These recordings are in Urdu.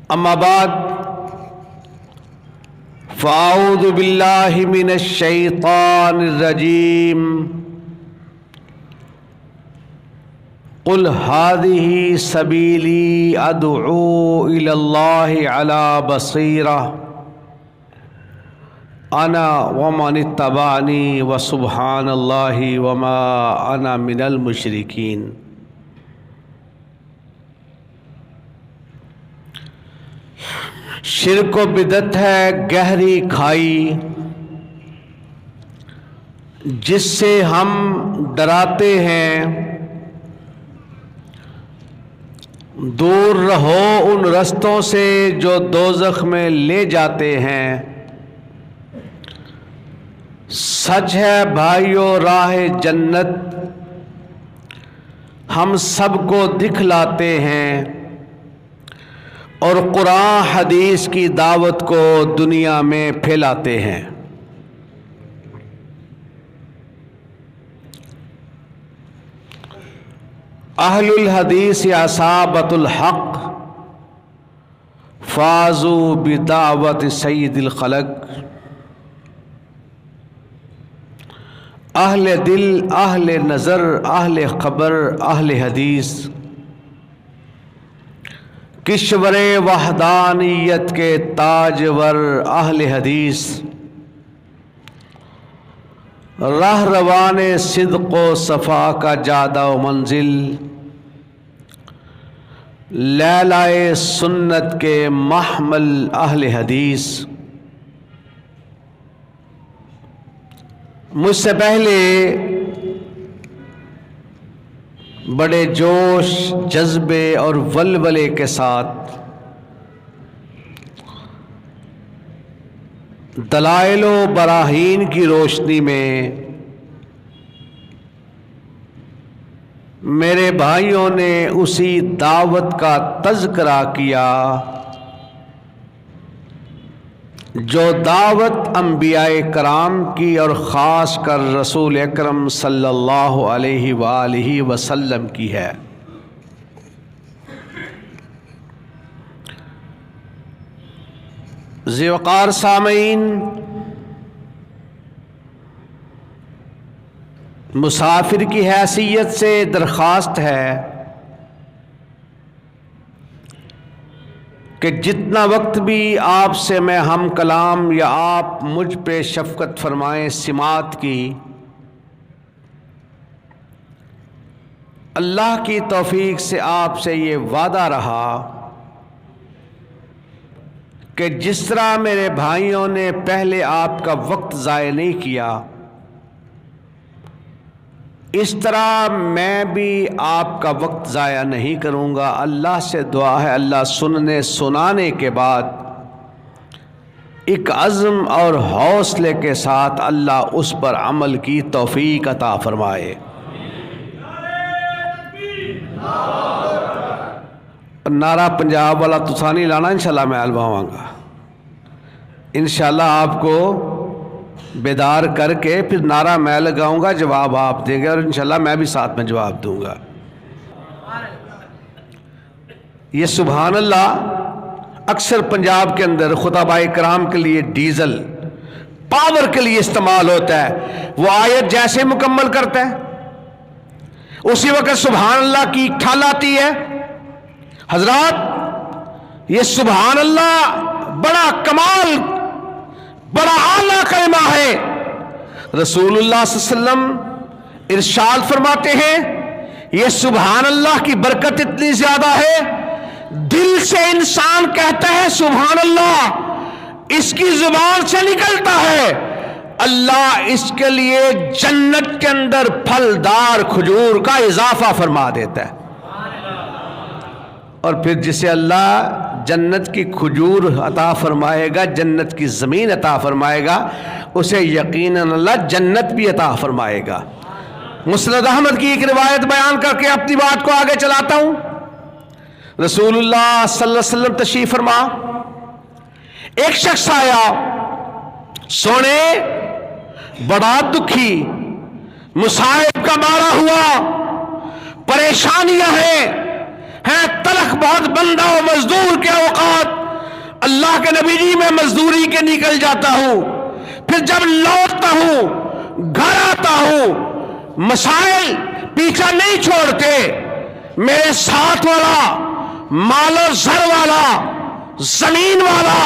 اما بعد فاعوذ باللہ من الشیطان الرجیم قل هذه سبیلی ادعو الی اللہ علی بصیرہ انا ومن اتبعنی وسبحان اللہ وما انا من المشرکین۔ شرک و بدعت ہے گہری کھائی جس سے ہم ڈراتے ہیں، دور رہو ان رستوں سے جو دوزخ میں لے جاتے ہیں۔ سچ ہے بھائیو راہ جنت ہم سب کو دکھلاتے ہیں، اور قرآن حدیث کی دعوت کو دنیا میں پھیلاتے ہیں۔ اہل الحدیث اصحابۃ الحق فازوا بدعوت سید الخلق۔ اہل دل، اہل نظر، اہل خبر، اہل حدیث کشور وحدانیت کے تاجور اہل حدیث، راہ روان صدق و صفا کا جادہ و منزل، لیلائے سنت کے محمل اہل حدیث۔ مجھ سے پہلے بڑے جوش، جذبے اور ولولے کے ساتھ دلائل و براہین کی روشنی میں میرے بھائیوں نے اسی دعوت کا تذکرہ کیا جو دعوت انبیاء کرام کی اور خاص کر رسول اکرم صلی اللہ علیہ وآلہ وسلم کی ہے۔ ذی وقار سامعین، مسافر کی حیثیت سے درخواست ہے کہ جتنا وقت بھی آپ سے میں ہم کلام یا آپ مجھ پہ شفقت فرمائیں سماعت کی، اللہ کی توفیق سے آپ سے یہ وعدہ رہا کہ جس طرح میرے بھائیوں نے پہلے آپ کا وقت ضائع نہیں کیا، اس طرح میں بھی آپ کا وقت ضائع نہیں کروں گا۔ اللہ سے دعا ہے اللہ سننے سنانے کے بعد ایک عزم اور حوصلے کے ساتھ اللہ اس پر عمل کی توفیق عطا فرمائے۔ نعرہ پنجاب والا تسا نہیں لانا، انشاءاللہ میں لواواں گا، انشاءاللہ آپ کو بیدار کر کے پھر نعرہ میں لگاؤں گا، جواب آپ دیں گے، اور انشاءاللہ میں بھی ساتھ میں جواب دوں گا۔ یہ سبحان اللہ اکثر پنجاب کے اندر خطباء کرام کے لیے ڈیزل پاور کے لیے استعمال ہوتا ہے۔ وہ آیت جیسے مکمل کرتا ہے اسی وقت سبحان اللہ کی ٹھال آتی ہے۔ حضرات، یہ سبحان اللہ بڑا کمال، بڑا اعلیٰ کلمہ ہے۔ رسول اللہ صلی اللہ علیہ وسلم ارشاد فرماتے ہیں یہ سبحان اللہ کی برکت اتنی زیادہ ہے، دل سے انسان کہتا ہے سبحان اللہ، اس کی زبان سے نکلتا ہے، اللہ اس کے لیے جنت کے اندر پھلدار کھجور کا اضافہ فرما دیتا ہے، اور پھر جسے اللہ جنت کی کھجور عطا فرمائے گا، جنت کی زمین عطا فرمائے گا، اسے یقیناً اللہ جنت بھی عطا فرمائے گا۔ مسند احمد کی ایک روایت بیان کر کے اپنی بات کو آگے چلاتا ہوں۔ رسول اللہ صلی اللہ علیہ وسلم تشریف فرما، ایک شخص آیا، سونے بڑا دکھی، مصائب کا مارا ہوا، پریشانیاں ہیں، ہے تلخ بہت بندہ و مزدور کے اوقات. اللہ کے نبی جی میں مزدوری کے نکل جاتا ہوں, پھر جب لوٹتا ہوں گھر آتا ہوں, مسائل پیچھا نہیں چھوڑتے. میرے ساتھ والا مال و زر والا, زمین والا,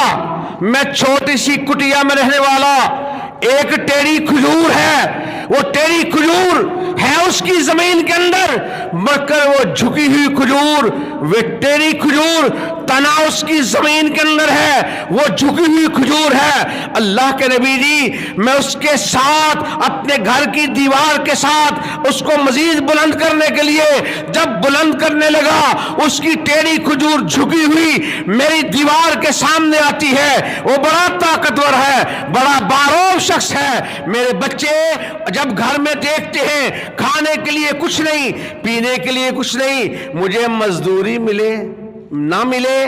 میں چھوٹی سی کٹیا میں رہنے والا, ایک ٹیڑھی کھجور ہے, وہ ٹیڑھی کھجور ہے اس کی زمین کے اندر, مگر وہ جھکی ہوئی کھجور, وہ ٹیڑھی کھجور تنا اس کی زمین کے اندر ہے, وہ جھکی ہوئی کھجور ہے. اللہ کے نبی جی میں اس کے ساتھ اپنے گھر کی دیوار کے ساتھ اس کو مزید بلند کرنے کے لیے جب بلند کرنے لگا, اس کی ٹیڑھی کھجور جھکی ہوئی میری دیوار کے سامنے آتی ہے. وہ بڑا طاقتور ہے, بڑا باروب شخص ہے. میرے بچے جب گھر میں دیکھتے ہیں کھانے کے لیے کچھ نہیں, پینے کے لیے کچھ نہیں, مجھے مزدوری ملے نہ ملے,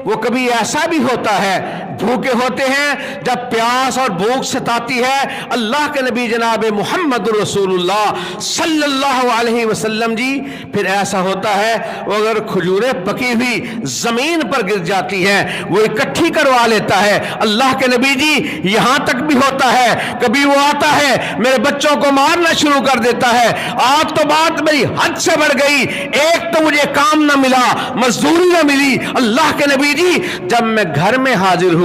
وہ کبھی ایسا بھی ہوتا ہے بھوکے ہوتے ہیں, جب پیاس اور بھوک ستاتی ہے, اللہ کے نبی جناب محمد رسول اللہ صلی اللہ علیہ وسلم جی پھر ایسا ہوتا ہے وہ اگر کھجوریں پکی ہوئی زمین پر گر جاتی ہیں وہ اکٹھی کروا لیتا ہے. اللہ کے نبی جی یہاں تک بھی ہوتا ہے, کبھی وہ آتا ہے میرے بچوں کو مارنا شروع کر دیتا ہے. آج تو بات میری حد سے بڑھ گئی, ایک تو مجھے کام نہ ملا, مزدوری نہ ملی. اللہ کے نبی جی جب میں گھر میں حاضر ہوا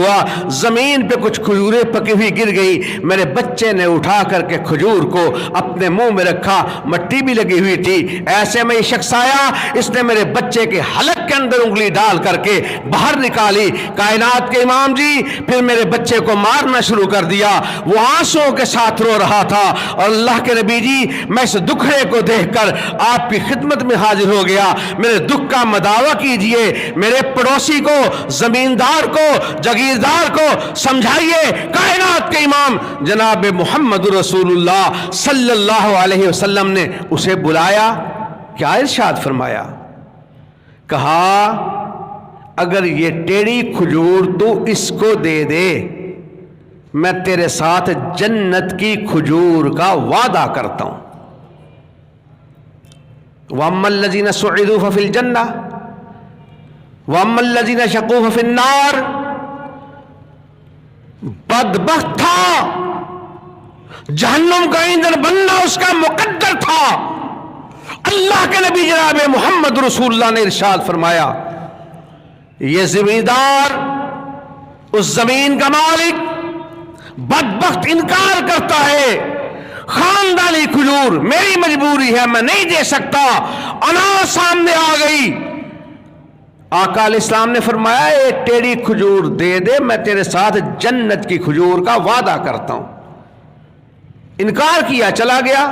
زمین پہ کچھ کھجوریں پکی ہوئی گر گئی, میرے بچے نے اٹھا کر کے کھجور کو اپنے منہ میں رکھا, مٹی بھی لگی ہوئی تھی. ایسے میں یہ شخص آیا, اس نے میرے بچے کے حلق کے اندر انگلی ڈال کر کے باہر نکالی. کائنات کے امام جی پھر میرے بچے کو مارنا شروع کر دیا. وہ آنسوں کے ساتھ رو رہا تھا, اور اللہ کے نبی جی میں اس دکھڑے کو دیکھ کر آپ کی خدمت میں حاضر ہو گیا. میرے دکھ کا مداوع کیجئے, میرے پڑوسی کو, زمیندار کو, جگیردار کو سمجھائیے. کائنات کے امام جناب محمد رسول اللہ صلی اللہ علیہ وسلم نے اسے بلایا, کیا ارشاد فرمایا؟ کہا اگر یہ ٹیڑھی کھجور تو اس کو دے دے, میں تیرے ساتھ جنت کی کھجور کا وعدہ کرتا ہوں. وَأَمَّا الَّذِينَ سُعِدُوا فَفِي الْجَنَّةِ وَأَمَّا الَّذِينَ شَقُوا فَفِي النَّارِ. بدبخت تھا, جہنم کا ایندھن بننا اس کا مقدر تھا. اللہ کے نبی جناب محمد رسول اللہ نے ارشاد فرمایا یہ زمیندار, اس زمین کا مالک بدبخت انکار کرتا ہے, خاندانی کھجور میری مجبوری ہے, میں نہیں دے سکتا. انار سامنے آ گئی, آقا علیہ السلام نے فرمایا ایک ٹیڑھی کھجور دے دے, میں تیرے ساتھ جنت کی کھجور کا وعدہ کرتا ہوں. انکار کیا, چلا گیا.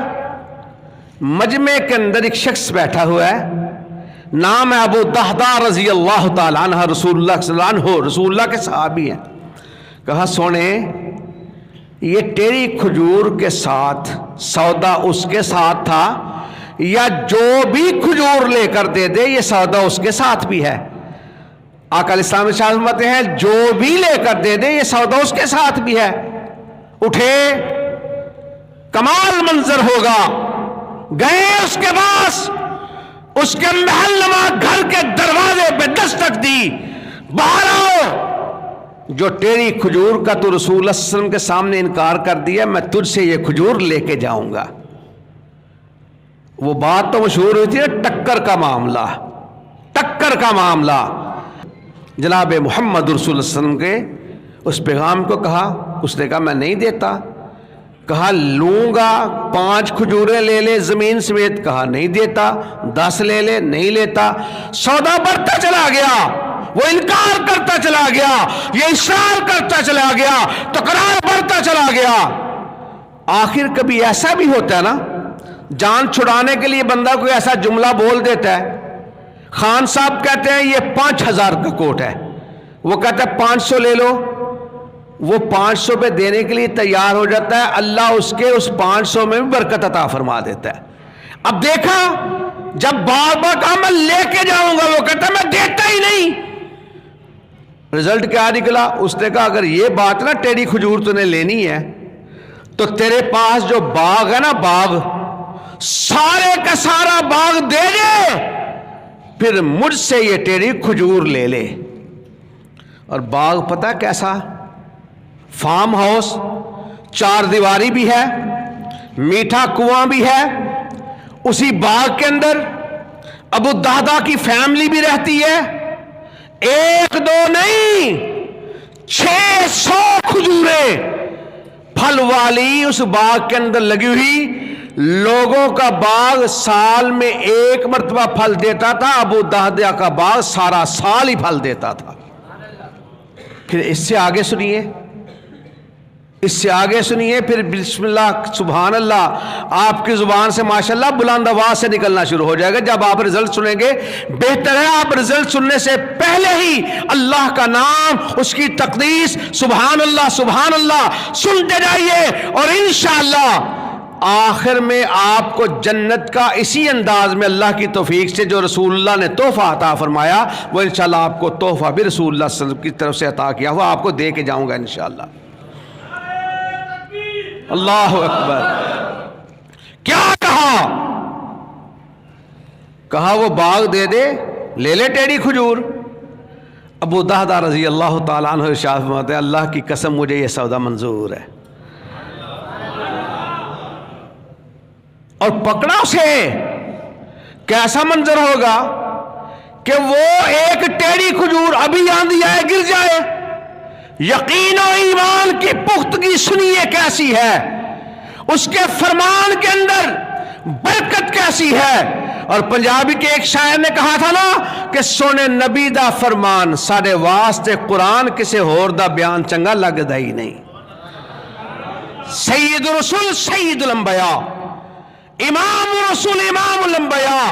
مجمع کے اندر ایک شخص بیٹھا ہوا ہے, نام ہے ابو دہدہ رضی اللہ تعالیٰ عنہ, رسول اللہ صلی اللہ علیہ وسلم رسول اللہ کے صحابی ہیں. کہا سونے یہ ٹیڑھی کھجور کے ساتھ سودا اس کے ساتھ تھا, یا جو بھی کھجور لے کر دے دے یہ سودا اس کے ساتھ بھی ہے؟ آقا علیہ السلام ارشاد فرماتے ہیں جو بھی لے کر دے دے یہ سودا اس کے ساتھ بھی ہے. اٹھے, کمال منظر ہوگا, گئے اس کے پاس, اس کے محل نما گھر کے دروازے پہ دستک دی, باہر آؤ, جو ٹیڑھی کھجور کا تو رسول اللہ صلی اللہ علیہ وسلم کے سامنے انکار کر دیا, میں تجھ سے یہ کھجور لے کے جاؤں گا. وہ بات تو مشہور ہوئی تھی نا, ٹکر کا معاملہ, ٹکر کا معاملہ. جناب محمد رسول اللہ صلی اللہ علیہ وسلم کے اس پیغام کو کہا, اس نے کہا میں نہیں دیتا. کہا لوں گا, 5 کھجوریں لے لے زمین سمیت. کہا نہیں دیتا. 10 لے لے, نہیں لیتا. سودا بڑھتا چلا گیا, وہ انکار کرتا چلا گیا, یہ اصرار کرتا چلا گیا, تکرار بڑھتا چلا گیا. آخر کبھی ایسا بھی ہوتا ہے نا, جان چھڑانے کے لیے بندہ کوئی ایسا جملہ بول دیتا ہے. خان صاحب کہتے ہیں یہ 5000 کا کوٹ ہے, وہ کہتا ہے 500 لے لو. وہ 500 پہ دینے کے لیے تیار ہو جاتا ہے, اللہ اس کے اس 500 میں بھی برکت عطا فرما دیتا ہے. اب دیکھا جب بار بار کہا میں لے کے جاؤں گا, وہ کہتا ہے میں دیتا ہی نہیں. رزلٹ کیا نکلا؟ اس نے کہا اگر یہ بات نا ٹیڑھی کھجور تو نے لینی ہے تو تیرے پاس جو باغ ہے نا, باغ, سارے کا سارا باغ دے دے, پھر مجھ سے یہ ٹیڑھی کھجور لے لے. اور باغ پتہ کیسا؟ فارم ہاؤس، 4 دیواری بھی ہے، میٹھا کنواں بھی ہے. اسی باغ کے اندر ابو الدہدہ کی فیملی بھی رہتی ہے. 1 2 نہیں، 600 کھجوریں پھل والی اس باغ کے اندر لگی ہوئی. لوگوں کا باغ سال میں 1 مرتبہ پھل دیتا تھا، ابو الدہدہ کا باغ سارا سال ہی پھل دیتا تھا. پھر اس سے آگے سنیے، اس سے آگے سنیے. پھر بسم اللہ سبحان اللہ آپ کی زبان سے ماشاءاللہ بلند آواز سے نکلنا شروع ہو جائے گا. جب آپ رزلٹ سنیں گے بہتر ہے آپ رزلٹ سننے سے پہلے ہی اللہ کا نام، اس کی تقدیس، سبحان اللہ سنتے جائیے. اور انشاءاللہ آخر میں آپ کو جنت کا اسی انداز میں اللہ کی توفیق سے جو رسول اللہ نے تحفہ عطا فرمایا، وہ انشاءاللہ آپ کو تحفہ بھی رسول اللہ صلی اللہ علیہ وسلم کی طرف سے عطا کیا ہوا آپ کو دے کے جاؤں گا انشاءاللہ. اللہ اکبر. کیا کہا وہ باغ دے دے، لے لے ٹیڑھی کھجور. ابو الدہدہ رضی اللہ تعالیٰ عنہ ارشاد فرماتے ہیں اللہ کی قسم مجھے یہ سودا منظور ہے. اور پکڑا اسے. کیسا منظر ہوگا کہ وہ ایک ٹیڑھی کھجور ابھی آندھی آئے گر جائے. یقین و ایمان کی پختگی سنیے کیسی ہے، اس کے فرمان کے اندر برکت کیسی ہے. اور پنجابی کے ایک شاعر نے کہا تھا نا کہ سونے نبی دا فرمان ساڈے واسطے قرآن کسے ہور دا بیان چنگا لگدا ہی نہیں. سید رسول سید الانبیاء، امام رسول امام الانبیاء،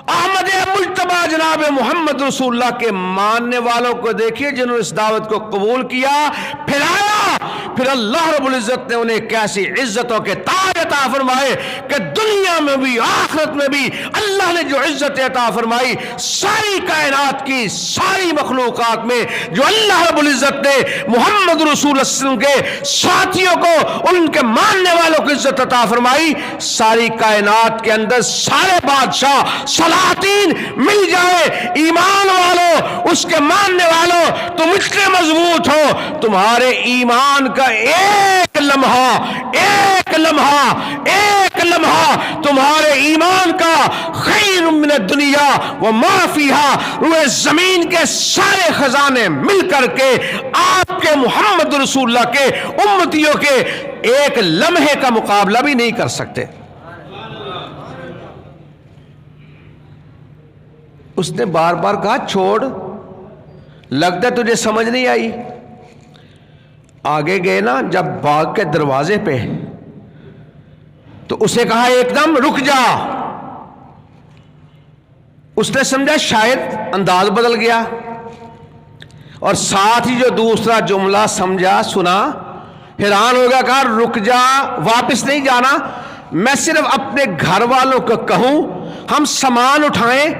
احمد مجتبی جناب محمد رسول اللہ کے ماننے والوں کو دیکھیے جنہوں نے اس دعوت کو قبول کیا، پھر آیا، پھر اللہ رب العزت نے انہیں کیسی عزتوں کے تاج عطا فرمائے کہ دنیا میں بھی آخرت میں بھی اللہ نے جو عزت عطا فرمائی ساری کائنات کی ساری مخلوقات میں جو اللہ رب العزت نے محمد رسول اللہ صلی اللہ علیہ وسلم کے ساتھیوں کو ان کے ماننے والوں کو عزت عطا فرمائی، ساری کائنات کے اندر سارے بادشاہ سلاطین مل جائے، ایمان والوں اس کے ماننے والوں تم اتنے مضبوط ہو، تمہارے ایمان کا ایک لمحہ تمہارے ایمان کا خیر من الدنیا وما فیہا، روئے زمین کے سارے خزانے مل کر کے آپ کے محمد رسول اللہ کے امتیوں کے ایک لمحے کا مقابلہ بھی نہیں کر سکتے. اس نے بار بار کہا چھوڑ، لگتا ہے تجھے سمجھ نہیں آئی. آگے گئے نا جب باغ کے دروازے پہ تو اسے کہا ایک دم رک جا. اس نے سمجھا شاید انداز بدل گیا، اور ساتھ ہی جو دوسرا جملہ سمجھا سنا حیران ہو گیا. کہا رک جا، واپس نہیں جانا، میں صرف اپنے گھر والوں کو کہوں ہم سامان اٹھائیں،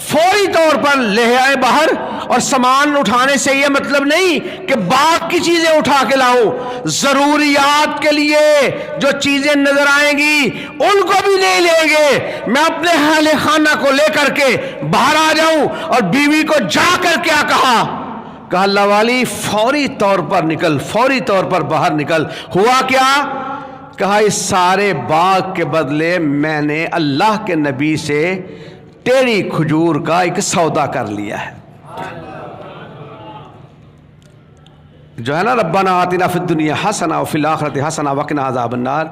فوری طور پر لے آئے باہر. اور سامان اٹھانے سے یہ مطلب نہیں کہ باغ کی چیزیں اٹھا کے لاؤں، ضروریات کے لیے جو چیزیں نظر آئیں گی ان کو بھی نہیں لیں گے. میں اپنے اہل خانہ کو لے کر کے باہر آ جاؤں. اور بیوی کو جا کر کیا کہا اللہ والی فوری طور پر نکل، فوری طور پر باہر نکل. ہوا کیا؟ کہا اس سارے باغ کے بدلے میں نے اللہ کے نبی سے ٹیڑھی کھجور کا ایک سودا کر لیا ہے. جو ہے نا ربنا آتنا فی الدنیا حسنہ وفی الآخرۃ حسنہ وقنا عذاب النار.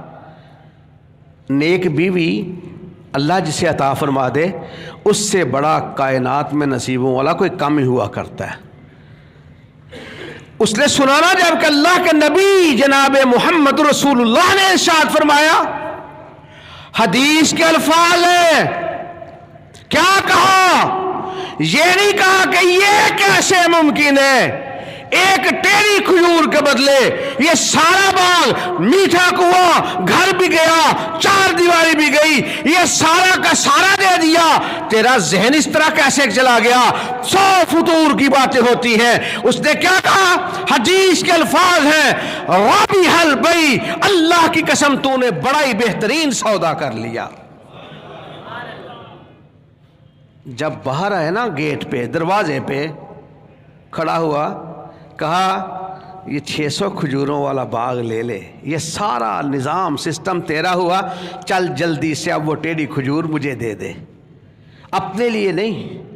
نیک بیوی اللہ جسے عطا فرما دے اس سے بڑا کائنات میں نصیبوں والا کوئی کم ہی ہوا کرتا ہے. اس نے سنانا جب کہ اللہ کے نبی جناب محمد رسول اللہ نے ارشاد فرمایا، حدیث کے الفاظ ہیں، کیا کہا؟ یہ نہیں کہا کہ یہ کیسے ممکن ہے ایک ٹیڑھی کھجور کے بدلے یہ سارا باغ، میٹھا کنواں، گھر بھی گیا، 4 دیواری بھی گئی، یہ سارا کا سارا دے دیا. تیرا ذہن اس طرح کیسے چلا گیا؟ 100 فطور کی باتیں ہوتی ہیں. اس نے کیا کہا؟ حدیث کے الفاظ ہیں رابح البیع، اللہ کی قسم تو نے بڑا ہی بہترین سودا کر لیا. جب باہر آئے نا گیٹ پہ دروازے پہ کھڑا ہوا، کہا یہ 600 کھجوروں والا باغ لے لے، یہ سارا نظام سسٹم تیرا ہوا، چل جلدی سے اب وہ ٹیڑھی کھجور مجھے دے دے، اپنے لیے نہیں۔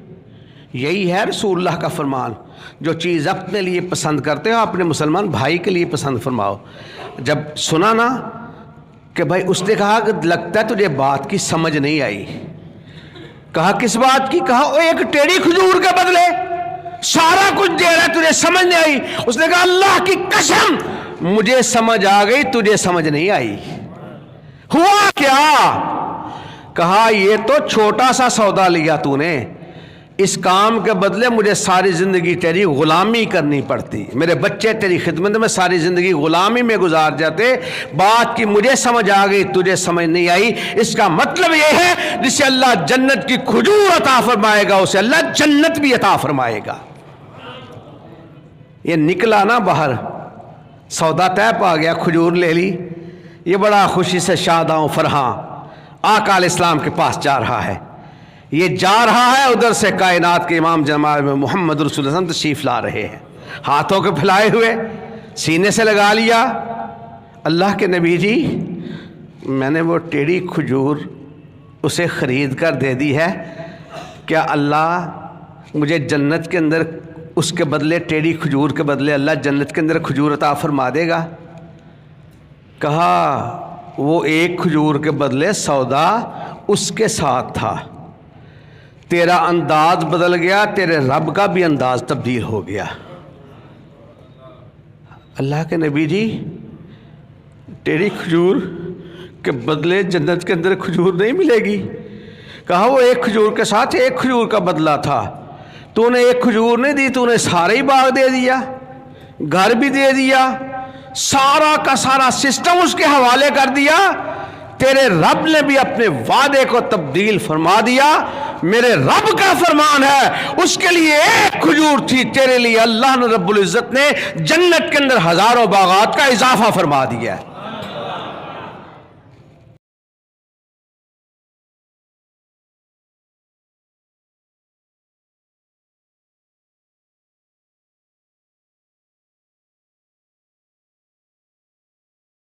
یہی ہے رسول اللہ کا فرمان، جو چیز اپنے لیے پسند کرتے ہو اپنے مسلمان بھائی کے لیے پسند فرماؤ۔ جب سنا نا کہ بھائی، اس نے کہا کہ لگتا ہے تجھے بات کی سمجھ نہیں آئی۔ کہا کس بات کی؟ کہا وہ ایک ٹیڑھی کھجور کے بدلے سارا کچھ دے رہا ہے، تجھے سمجھ نہیں آئی؟ اس نے کہا اللہ کی قسم مجھے سمجھ آ گئی، تجھے سمجھ نہیں آئی۔ ہوا کیا؟ کہا یہ تو چھوٹا سا سودا لیا تو نے، اس کام کے بدلے مجھے ساری زندگی تیری غلامی کرنی پڑتی، میرے بچے تیری خدمت میں ساری زندگی غلامی میں گزار جاتے، بات کی مجھے سمجھ آ گئی، تجھے سمجھ نہیں آئی۔ اس کا مطلب یہ ہے جسے اللہ جنت کی کھجور عطا فرمائے گا اسے اللہ جنت بھی عطا فرمائے گا۔ یہ نکلا نا باہر، سودا طے پا گیا، کھجور لے لی، یہ بڑا خوشی سے شاداں فرحاں آقا علیہ السلام کے پاس جا رہا ہے۔ یہ جا رہا ہے، ادھر سے کائنات کے امام جناب محمد رسول اللہ صلی اللہ علیہ وسلم تشریف لا رہے ہیں، ہاتھوں کے پھیلائے ہوئے، سینے سے لگا لیا۔ اللہ کے نبی جی، میں نے وہ ٹیڑھی کھجور اسے خرید کر دے دی ہے، کیا اللہ مجھے جنت کے اندر اس کے بدلے ٹیڑھی کھجور کے بدلے اللہ جنت کے اندر کھجور عطا فرما دے گا؟ کہا وہ ایک کھجور کے بدلے سودا اس کے ساتھ تھا، تیرا انداز بدل گیا، تیرے رب کا بھی انداز تبدیل ہو گیا۔ اللہ کے نبی جی، ٹیڑھی کھجور کے بدلے جنت کے اندر کھجور نہیں ملے گی؟ کہا وہ ایک کھجور کے ساتھ ایک کھجور کا بدلہ تھا، تو نے ایک کھجور نہیں دی، تو نے سارا ہی باغ دے دیا، گھر بھی دے دیا، سارا کا سارا سسٹم اس کے حوالے کر دیا۔ تیرے رب نے بھی اپنے وعدے کو تبدیل فرما دیا۔ میرے رب کا فرمان ہے، اس کے لیے ایک کھجور تھی، تیرے لیے اللہ نے رب العزت نے جنت کے اندر ہزاروں باغات کا اضافہ فرما دیا ہے۔